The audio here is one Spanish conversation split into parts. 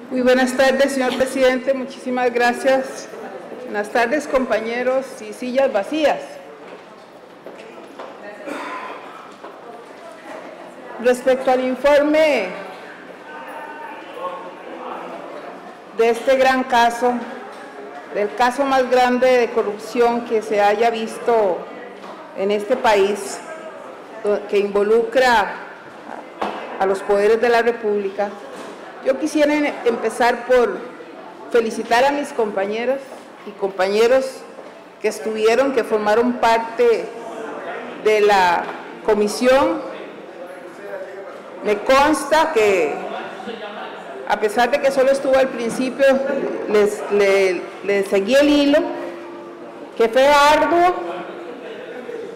Muy buenas tardes, señor presidente. Muchísimas gracias. Buenas tardes, compañeros y sillas vacías. Respecto al informe de este gran caso, del caso más grande de corrupción que se haya visto en este país, que involucra a los poderes de la República, yo quisiera empezar por felicitar a mis compañeras y compañeros que formaron parte de la comisión. Me consta que, a pesar de que solo estuvo al principio, le seguí el hilo, que fue arduo,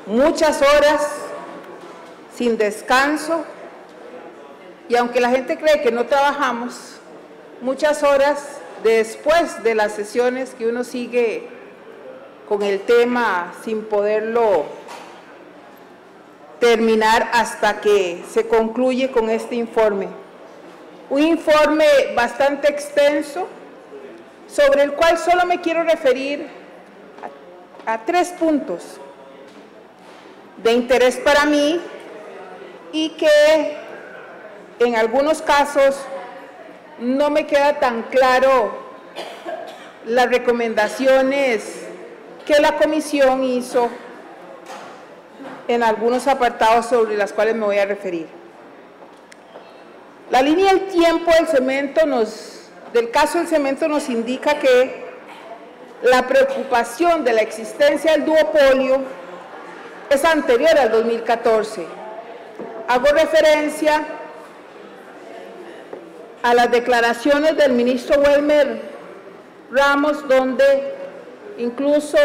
muchas horas, sin descanso, y aunque la gente cree que no trabajamos, muchas horas después de las sesiones que uno sigue con el tema sin poderlo terminar hasta que se concluye con este informe. Un informe bastante extenso, sobre el cual solo me quiero referir a 3 puntos de interés para mí y que en algunos casos no me queda tan claro las recomendaciones que la comisión hizo en algunos apartados sobre las cuales me voy a referir. La línea del tiempo del caso del cemento nos indica que la preocupación de la existencia del duopolio es anterior al 2014. Hago referencia a las declaraciones del ministro Welmer Ramos, donde incluso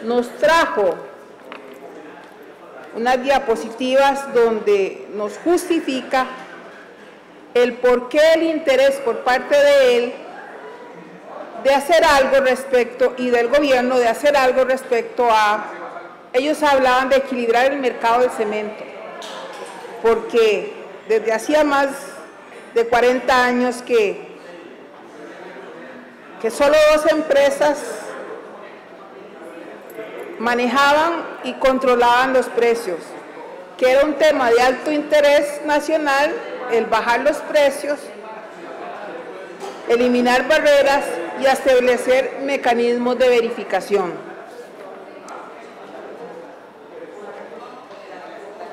nos trajo unas diapositivas donde nos justifica el por qué el interés por parte de él de hacer algo respecto, y del gobierno de hacer algo respecto a, ellos hablaban de equilibrar el mercado del cemento, porque desde hacía más de 40 años que solo 2 empresas manejaban y controlaban los precios, que era un tema de alto interés nacional, el bajar los precios, eliminar barreras y establecer mecanismos de verificación.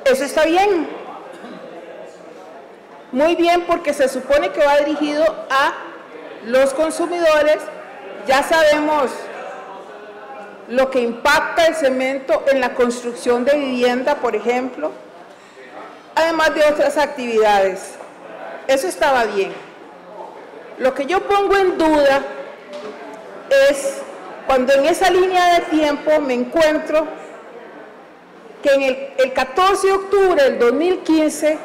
Eso está bien, muy bien, porque se supone que va dirigido a los consumidores. Ya sabemos lo que impacta el cemento en la construcción de vivienda, por ejemplo, además de otras actividades. Eso estaba bien. Lo que yo pongo en duda es cuando en esa línea de tiempo me encuentro que en el 14 de octubre del 2015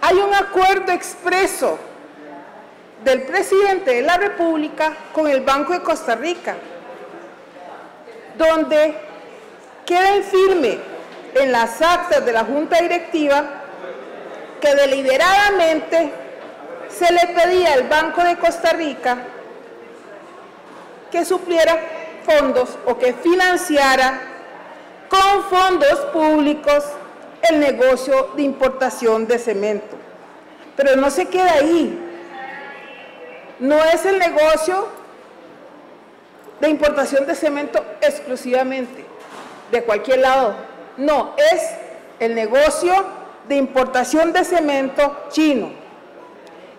hay un acuerdo expreso del presidente de la República con el Banco de Costa Rica, donde queda en firme en las actas de la Junta Directiva que deliberadamente se le pedía al Banco de Costa Rica que supliera fondos o que financiara con fondos públicos el negocio de importación de cemento. Pero no se queda ahí. No es el negocio de importación de cemento exclusivamente, de cualquier lado. No, es el negocio de importación de cemento chino.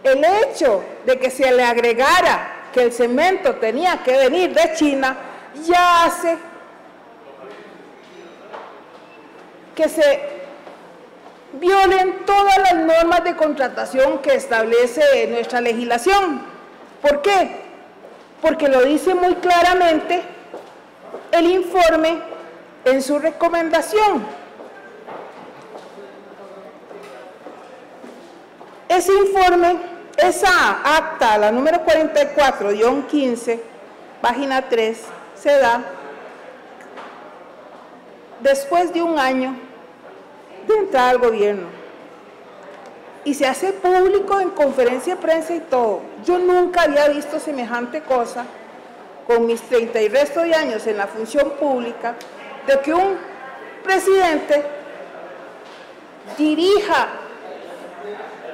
El hecho de que se le agregara que el cemento tenía que venir de China ya hace que se violen todas las normas de contratación que establece nuestra legislación. ¿Por qué? Porque lo dice muy claramente el informe en su recomendación. Ese informe, esa acta, la número 44-15, página 3, se da después de un año de entrada al gobierno. y se hace público en conferencia de prensa y todo. Yo nunca había visto semejante cosa con mis 30 y resto de años en la función pública, de que un presidente dirija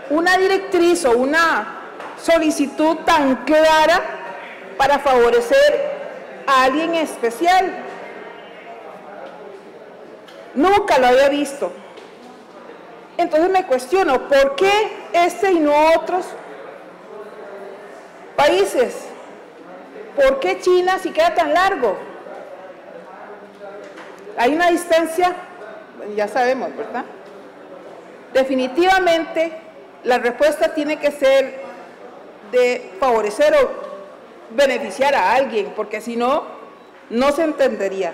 una directriz o una solicitud tan clara para favorecer a alguien especial. Nunca lo había visto. Entonces me cuestiono, ¿por qué este y no otros países? ¿Por qué China si queda tan largo? Hay una distancia, ya sabemos, ¿verdad? Definitivamente la respuesta tiene que ser de favorecer o beneficiar a alguien, porque si no, no se entendería.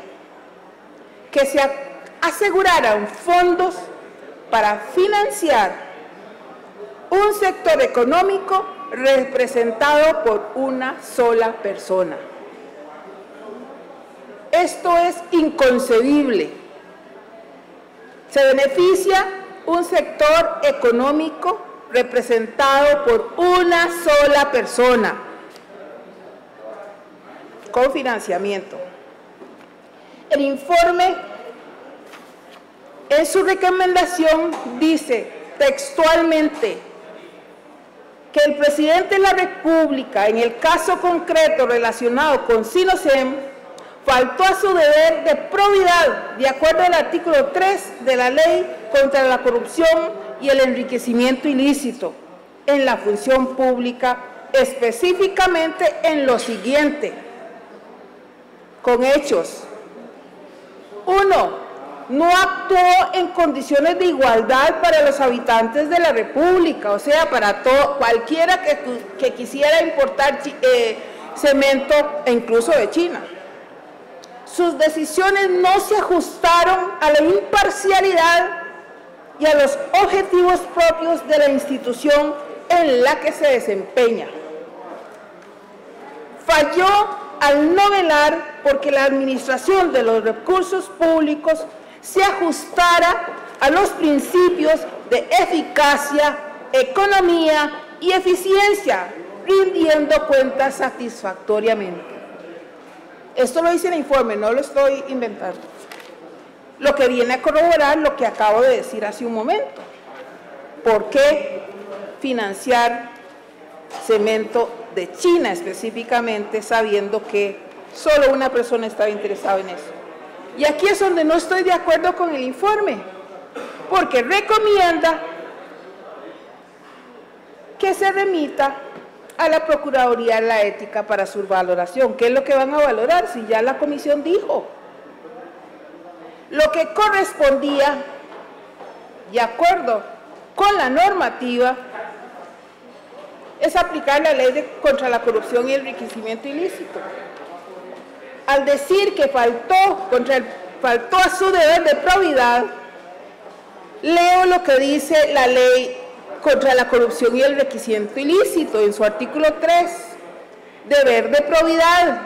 Que se aseguraran fondos para financiar un sector económico representado por una sola persona. Esto es inconcebible. Se beneficia un sector económico representado por una sola persona, con financiamiento. El informe, en su recomendación, dice textualmente que el presidente de la República, en el caso concreto relacionado con Sinosem, faltó a su deber de probidad, de acuerdo al artículo 3 de la Ley contra la Corrupción y el Enriquecimiento Ilícito en la función pública, específicamente en lo siguiente, con hechos. 1. No actuó en condiciones de igualdad para los habitantes de la República, o sea, para cualquiera que quisiera importar cemento, e incluso de China. Sus decisiones no se ajustaron a la imparcialidad y a los objetivos propios de la institución en la que se desempeña. Falló al no velar porque la administración de los recursos públicos se ajustara a los principios de eficacia, economía y eficiencia, rindiendo cuentas satisfactoriamente. Esto lo dice el informe, no lo estoy inventando. Lo que viene a corroborar lo que acabo de decir hace un momento. ¿Por qué financiar cemento de China específicamente, sabiendo que solo una persona estaba interesada en eso? Y aquí es donde no estoy de acuerdo con el informe, porque recomienda que se remita a la Procuraduría de la Ética para su valoración. ¿Qué es lo que van a valorar si ya la comisión dijo? Lo que correspondía, de acuerdo con la normativa, es aplicar la ley contra la corrupción y el enriquecimiento ilícito. Al decir que faltó a su deber de probidad, leo lo que dice la ley contra la corrupción y el enriquecimiento ilícito en su artículo 3, deber de probidad.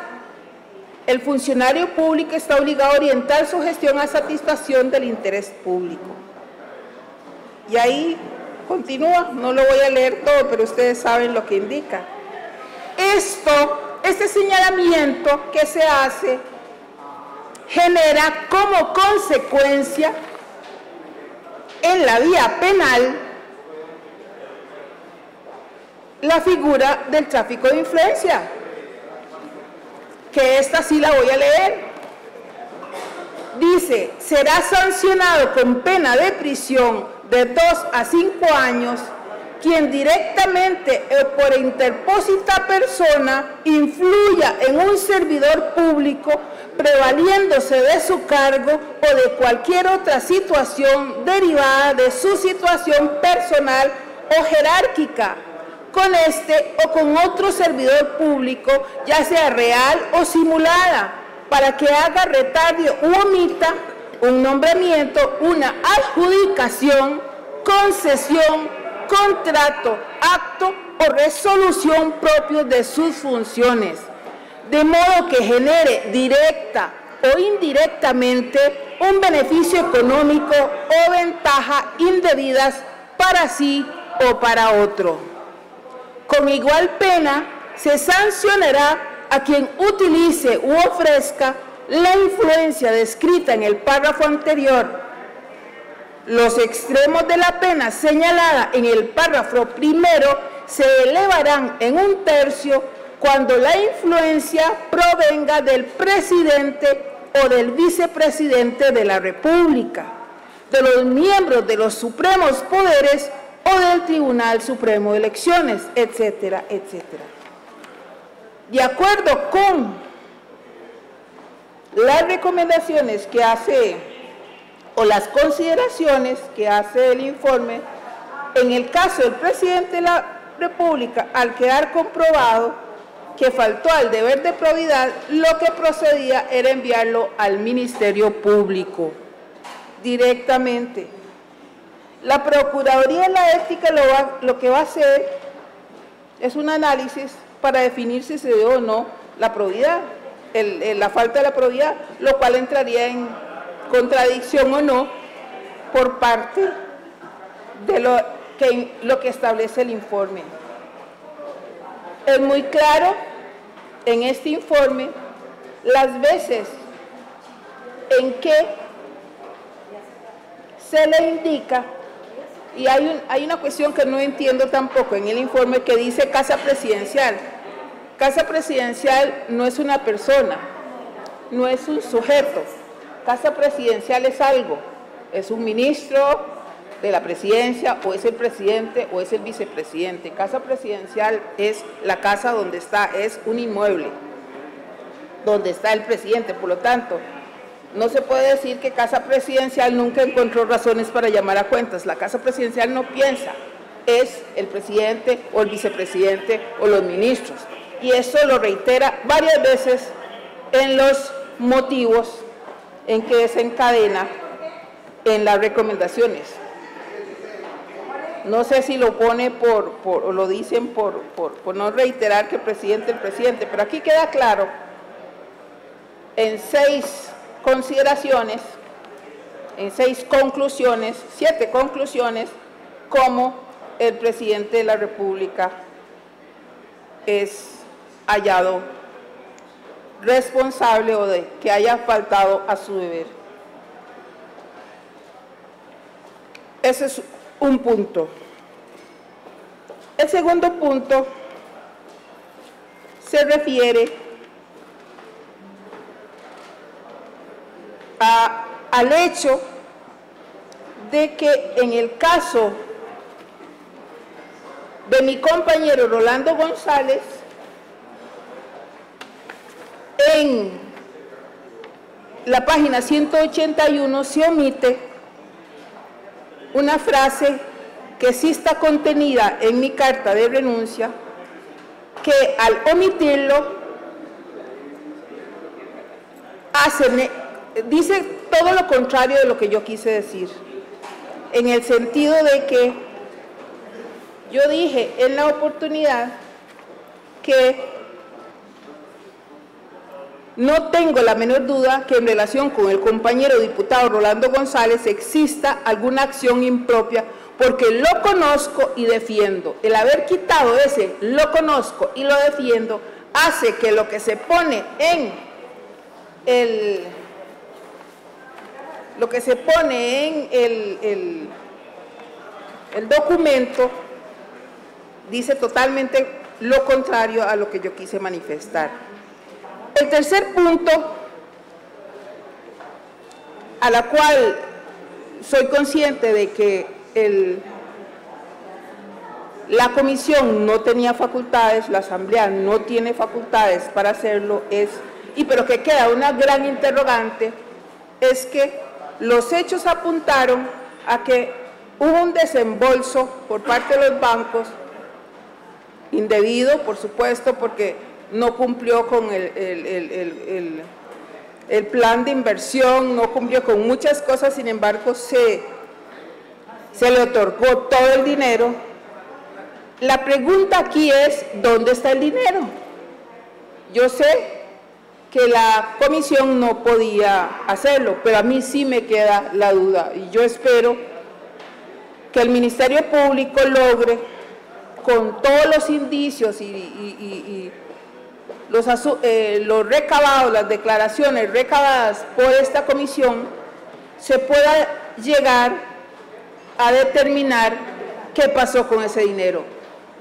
El funcionario público está obligado a orientar su gestión a satisfacción del interés público. Y ahí continúa, no lo voy a leer todo, pero ustedes saben lo que indica. Este señalamiento que se hace genera como consecuencia en la vía penal la figura del tráfico de influencia, que esta sí la voy a leer. Dice, será sancionado con pena de prisión de 2 a 5 años quien directamente o por interpósita persona influya en un servidor público prevaliéndose de su cargo o de cualquier otra situación derivada de su situación personal o jerárquica con este o con otro servidor público, ya sea real o simulada, para que haga, retarde u omita un nombramiento, una adjudicación, concesión, contrato, acto o resolución propios de sus funciones, de modo que genere directa o indirectamente un beneficio económico o ventaja indebidas para sí o para otro. Con igual pena se sancionará a quien utilice u ofrezca la influencia descrita en el párrafo anterior. Los extremos de la pena señalada en el párrafo primero se elevarán en 1/3 cuando la influencia provenga del presidente o del vicepresidente de la República, de los miembros de los supremos poderes o del Tribunal Supremo de Elecciones, etcétera, etcétera. De acuerdo con las recomendaciones que hace o las consideraciones que hace el informe, en el caso del presidente de la República, al quedar comprobado que faltó al deber de probidad, lo que procedía era enviarlo al Ministerio Público directamente. La Procuraduría de la Ética lo que va a hacer es un análisis para definir si se dio o no la probidad, la falta de la probidad, lo cual entraría en contradicción o no por parte de lo que establece el informe. Es muy claro en este informe las veces en que se le indica, y hay una cuestión que no entiendo tampoco en el informe que dice casa presidencial. Casa presidencial no es una persona, no es un sujeto. Casa presidencial es algo, es un ministro de la presidencia, o es el presidente, o es el vicepresidente. Casa presidencial es la casa donde está, es un inmueble, donde está el presidente. Por lo tanto, no se puede decir que casa presidencial nunca encontró razones para llamar a cuentas. La casa presidencial no piensa, es el presidente o el vicepresidente o los ministros. Y eso lo reitera varias veces en los motivos en que desencadena en las recomendaciones. No sé si lo pone o lo dicen por no reiterar que el presidente, pero aquí queda claro en 6 consideraciones, en 6 conclusiones, 7 conclusiones, cómo el presidente de la República es hallado responsable o de que haya faltado a su deber. Ese es un punto. El segundo punto se refiere al hecho de que en el caso de mi compañero Rolando González, en la página 181 se omite una frase que sí está contenida en mi carta de renuncia, que al omitirlo dice todo lo contrario de lo que yo quise decir, en el sentido de que yo dije en la oportunidad que no tengo la menor duda que en relación con el compañero diputado Rolando González exista alguna acción impropia, porque lo conozco y defiendo. El haber quitado ese lo conozco y lo defiendo hace que lo que se pone en el documento dice totalmente lo contrario a lo que yo quise manifestar. El tercer punto, a la cual soy consciente de que la comisión no tenía facultades, la asamblea no tiene facultades para hacerlo, pero que queda una gran interrogante, es que los hechos apuntaron a que hubo un desembolso por parte de los bancos, indebido, por supuesto, porque no cumplió con el plan de inversión, no cumplió con muchas cosas, sin embargo se le otorgó todo el dinero. La pregunta aquí es, ¿dónde está el dinero? Yo sé que la comisión no podía hacerlo, pero a mí sí me queda la duda, y yo espero que el Ministerio Público logre, con todos los indicios y los recabados, las declaraciones recabadas por esta comisión, se pueda llegar a determinar qué pasó con ese dinero.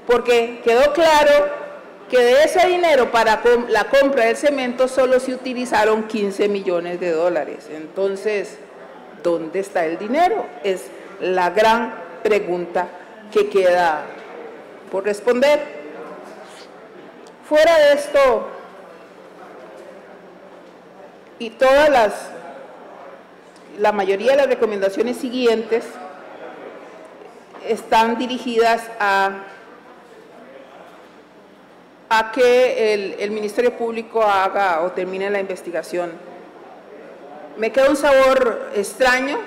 Porque quedó claro que de ese dinero para la compra del cemento solo se utilizaron 15 millones de dólares. Entonces, ¿dónde está el dinero? Es la gran pregunta que queda por responder. Fuera de esto, y la mayoría de las recomendaciones siguientes están dirigidas a que el Ministerio Público haga o termine la investigación. Me queda un sabor extraño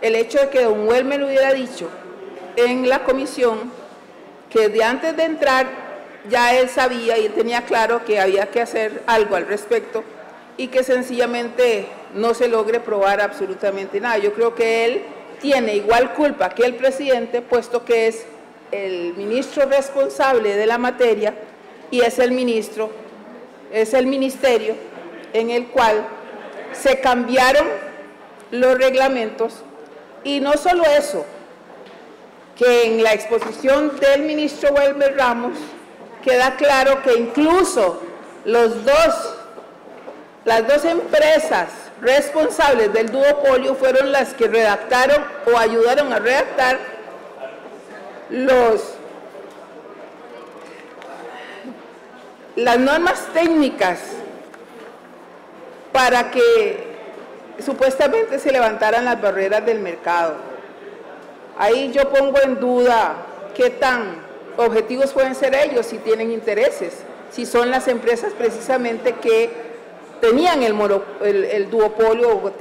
el hecho de que don Welmer hubiera dicho en la comisión que de antes de entrar ya él sabía y él tenía claro que había que hacer algo al respecto y que sencillamente no se logre probar absolutamente nada. Yo creo que él tiene igual culpa que el presidente, puesto que es el ministro responsable de la materia y es el ministerio en el cual se cambiaron los reglamentos. Y no solo eso, que en la exposición del ministro Welmer Ramos queda claro que incluso las dos empresas responsables del duopolio fueron las que redactaron o ayudaron a redactar las normas técnicas para que supuestamente se levantaran las barreras del mercado. Ahí yo pongo en duda qué tan objetivos pueden ser ellos, si tienen intereses, si son las empresas precisamente que tenían el duopolio o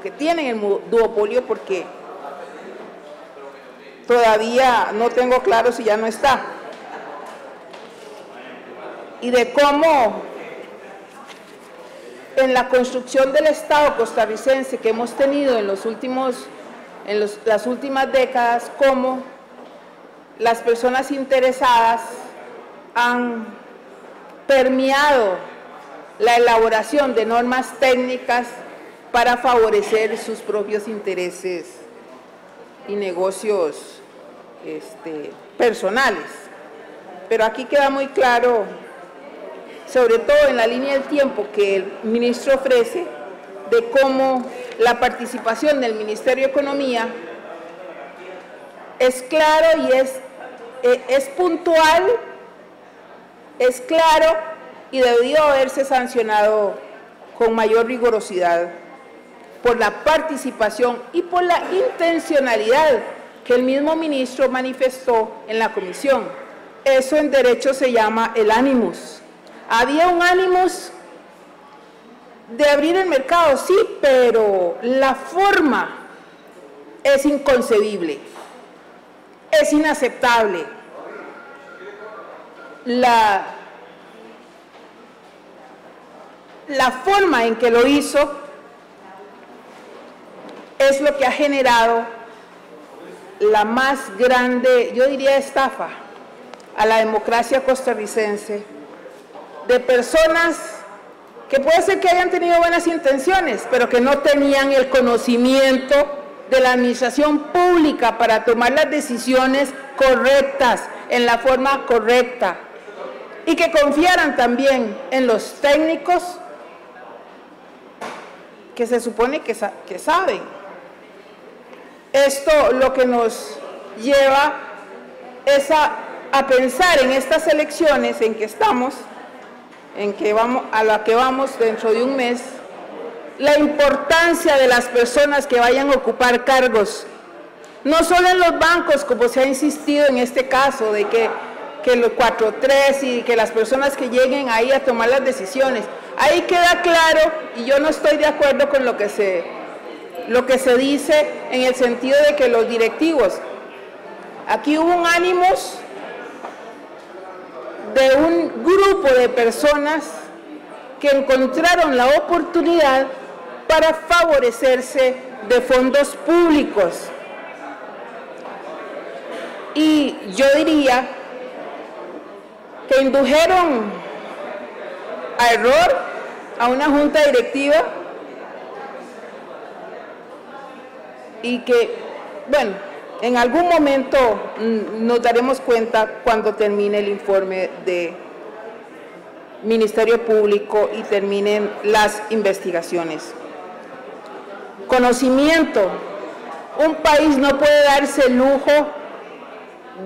que tienen el duopolio, porque todavía no tengo claro si ya no está. Y de cómo en la construcción del Estado costarricense que hemos tenido en las últimas décadas, cómo las personas interesadas han permeado la elaboración de normas técnicas para favorecer sus propios intereses y negocios personales. Pero aquí queda muy claro, sobre todo en la línea del tiempo que el ministro ofrece, de cómo la participación del Ministerio de Economía es claro y es puntual, es claro y debió haberse sancionado con mayor rigurosidad por la participación y por la intencionalidad que el mismo ministro manifestó en la comisión. Eso en derecho se llama el ánimus. Había un ánimus de abrir el mercado, sí, pero la forma es inconcebible, es inaceptable. La forma en que lo hizo es lo que ha generado la más grande, yo diría, estafa a la democracia costarricense, de personas que puede ser que hayan tenido buenas intenciones, pero que no tenían el conocimiento de la administración pública para tomar las decisiones correctas, en la forma correcta, y que confiaran también en los técnicos que se supone que saben. Esto lo que nos lleva es a pensar en estas elecciones en que estamos, a la que vamos dentro de un mes, la importancia de las personas que vayan a ocupar cargos, no solo en los bancos, como se ha insistido en este caso, de que los 4-3 y que las personas que lleguen ahí a tomar las decisiones. Ahí queda claro, y yo no estoy de acuerdo con lo que se dice en el sentido de que los directivos, aquí hubo un ánimos de un grupo de personas que encontraron la oportunidad para favorecerse de fondos públicos. Y yo diría que indujeron a error a una junta directiva y que, bueno, en algún momento nos daremos cuenta cuando termine el informe de Ministerio Público y terminen las investigaciones. Conocimiento. Un país no puede darse el lujo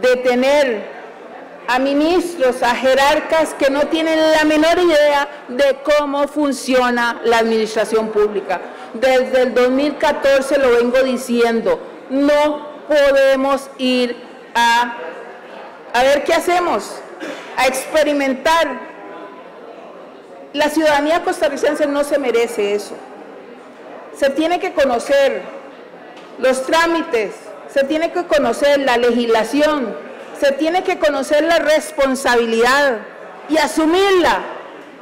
de tener a ministros, a jerarcas que no tienen la menor idea de cómo funciona la administración pública. Desde el 2014 lo vengo diciendo, no podemos ir a ver qué hacemos, a experimentar. La ciudadanía costarricense no se merece eso. Se tiene que conocer los trámites, se tiene que conocer la legislación, se tiene que conocer la responsabilidad y asumirla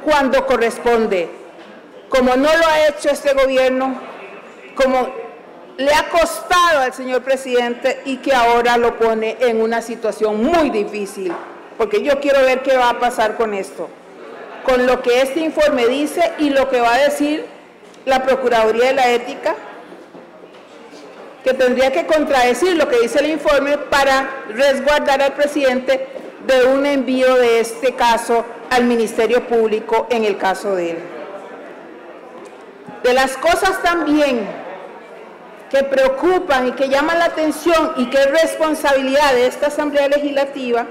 cuando corresponde, como no lo ha hecho este gobierno, como le ha costado al señor presidente y que ahora lo pone en una situación muy difícil, porque yo quiero ver qué va a pasar con esto, con lo que este informe dice y lo que va a decir la Procuraduría de la Ética, que tendría que contradecir lo que dice el informe para resguardar al presidente de un envío de este caso al Ministerio Público en el caso de él. De las cosas también que preocupan y que llaman la atención y que es responsabilidad de esta Asamblea Legislativa,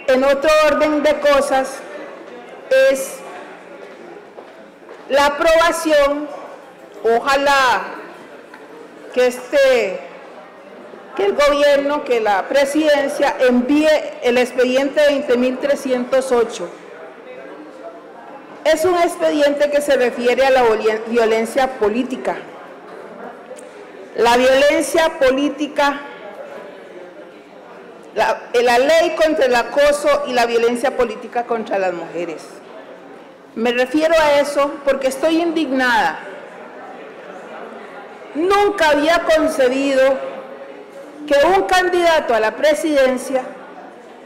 en otro orden de cosas, es la aprobación. Ojalá que el gobierno, que la presidencia envíe el expediente 20.308. Es un expediente que se refiere a la violencia política. La violencia política, la ley contra el acoso y la violencia política contra las mujeres. Me refiero a eso porque estoy indignada. Nunca había concebido que un candidato a la presidencia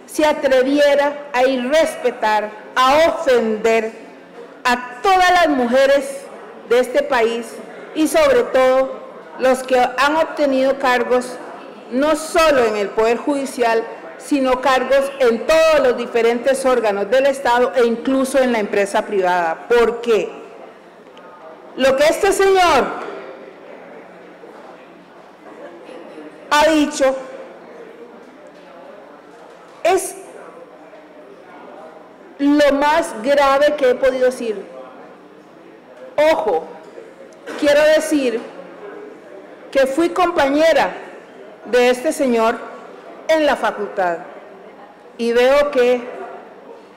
se atreviera a irrespetar, a ofender a todas las mujeres de este país y sobre todo los que han obtenido cargos no solo en el Poder Judicial, sino cargos en todos los diferentes órganos del Estado e incluso en la empresa privada. ¿Por qué? Lo que este señor ha dicho es lo más grave que he podido decir. Ojo, quiero decir que fui compañera de este señor en la facultad y veo que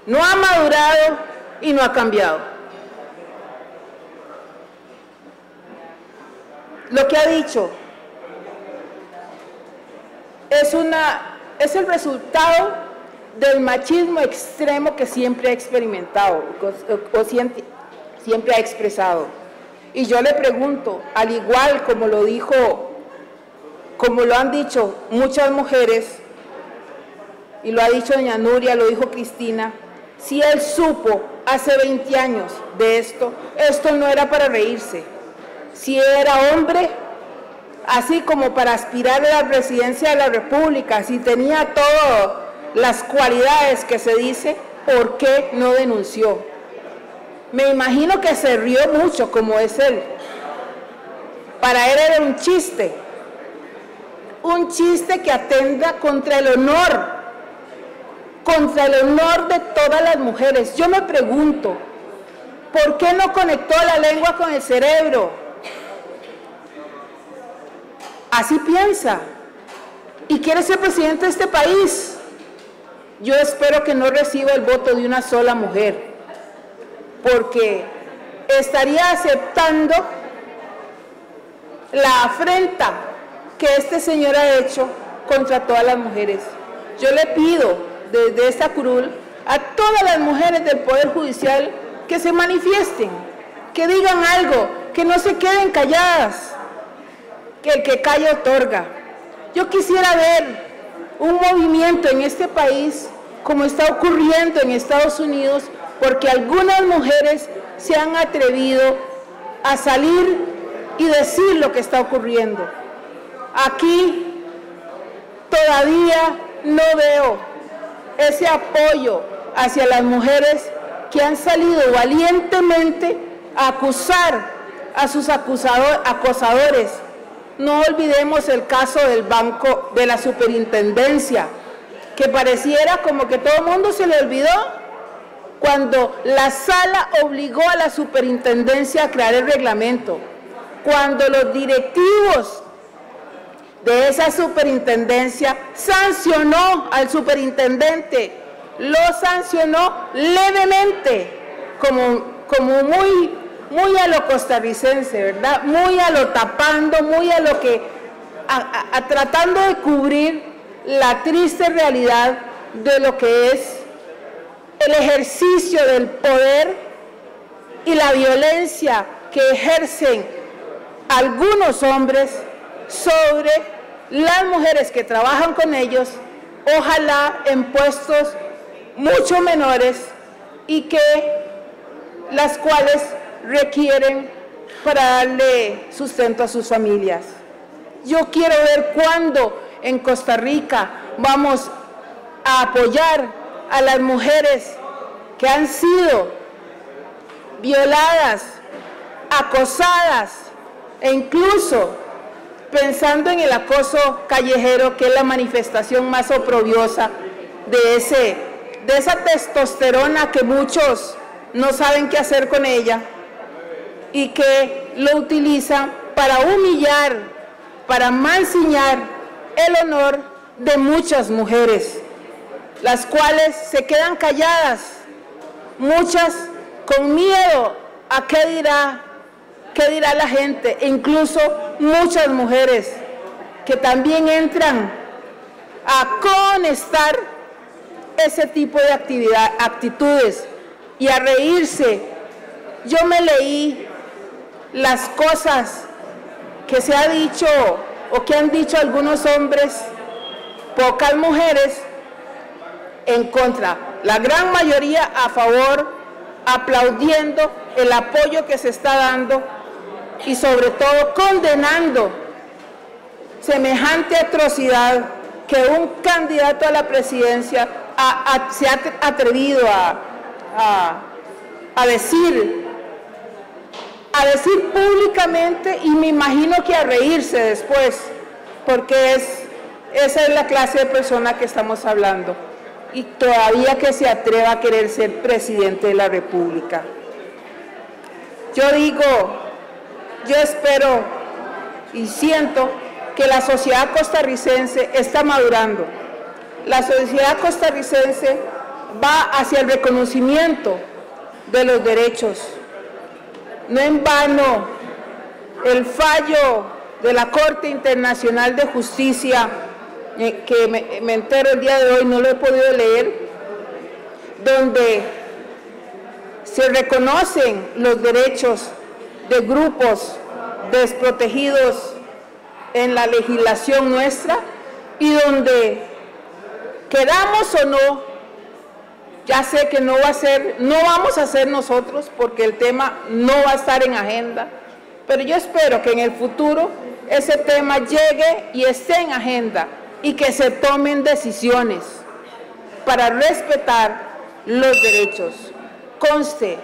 no ha madurado y no ha cambiado. Lo que ha dicho es el resultado del machismo extremo que siempre ha experimentado o siempre ha expresado. Y yo le pregunto, al igual como lo han dicho muchas mujeres, y lo ha dicho doña Nuria, lo dijo Cristina, si él supo hace 20 años de esto no era para reírse. Si era hombre, así como para aspirar a la presidencia de la República, si tenía todas las cualidades que se dice, ¿por qué no denunció? Me imagino que se rió mucho, como es él. Para él era un chiste que atenta contra el honor de todas las mujeres. Yo me pregunto, ¿por qué no conectó la lengua con el cerebro? Así piensa y quiere ser presidente de este país. Yo espero que no reciba el voto de una sola mujer, porque estaría aceptando la afrenta que este señor ha hecho contra todas las mujeres. Yo le pido desde esta curul a todas las mujeres del Poder Judicial que se manifiesten, que digan algo, que no se queden calladas, que el que calla otorga. Yo quisiera ver un movimiento en este país como está ocurriendo en Estados Unidos, porque algunas mujeres se han atrevido a salir y decir lo que está ocurriendo. Aquí todavía no veo ese apoyo hacia las mujeres que han salido valientemente a acusar a sus acosadores. No olvidemos el caso del banco, de la superintendencia, que pareciera como que todo el mundo se le olvidó cuando la sala obligó a la superintendencia a crear el reglamento, cuando los directivos de esa superintendencia sancionó al superintendente, lo sancionó levemente, como muy a lo costarricense, ¿verdad? Muy a lo tapando, muy a lo que, tratando de cubrir la triste realidad de lo que es el ejercicio del poder y la violencia que ejercen algunos hombres sobre las mujeres que trabajan con ellos, ojalá en puestos mucho menores y que las cuales requieren para darle sustento a sus familias. Yo quiero ver cuándo en Costa Rica vamos a apoyar a las mujeres que han sido violadas, acosadas e incluso pensando en el acoso callejero, que es la manifestación más oprobiosa de esa testosterona que muchos no saben qué hacer con ella y que lo utilizan para humillar, para mancillar el honor de muchas mujeres, las cuales se quedan calladas, muchas con miedo a qué dirá la gente, e incluso muchas mujeres que también entran a conestar ese tipo de actitudes y a reírse. Yo me leí las cosas que se ha dicho o que han dicho algunos hombres, pocas mujeres en contra, la gran mayoría a favor, aplaudiendo el apoyo que se está dando y sobre todo condenando semejante atrocidad que un candidato a la presidencia se ha atrevido a decir públicamente, y me imagino que a reírse después, porque esa es la clase de persona que estamos hablando, y todavía que se atreva a querer ser presidente de la República. Yo espero y siento que la sociedad costarricense está madurando. La sociedad costarricense va hacia el reconocimiento de los derechos. No en vano el fallo de la Corte Internacional de Justicia, que me entero el día de hoy, no lo he podido leer, donde se reconocen los derechos de grupos desprotegidos en la legislación nuestra, y donde queramos o no, ya sé que no vamos a ser nosotros, porque el tema no va a estar en agenda, pero yo espero que en el futuro ese tema llegue y esté en agenda y que se tomen decisiones para respetar los derechos. Conste,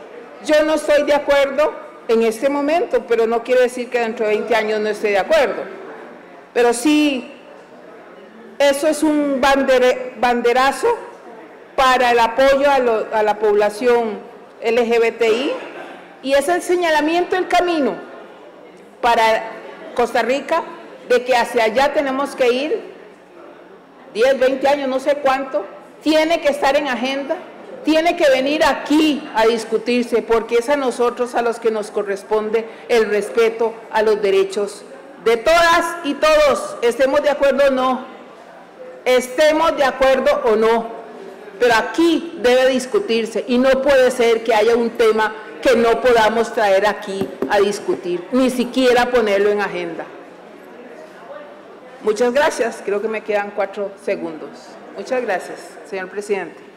yo no estoy de acuerdo en este momento, pero no quiere decir que dentro de 20 años no esté de acuerdo. Pero sí, eso es un banderazo para el apoyo a la población LGBTI, y es el señalamiento del camino para Costa Rica, de que hacia allá tenemos que ir, 10, 20 años, no sé cuánto, tiene que estar en agenda, tiene que venir aquí a discutirse, porque es a nosotros a los que nos corresponde el respeto a los derechos de todas y todos, estemos de acuerdo o no, pero aquí debe discutirse, y no puede ser que haya un tema que no podamos traer aquí a discutir, ni siquiera ponerlo en agenda. Muchas gracias. Creo que me quedan 4 segundos. Muchas gracias, señor presidente.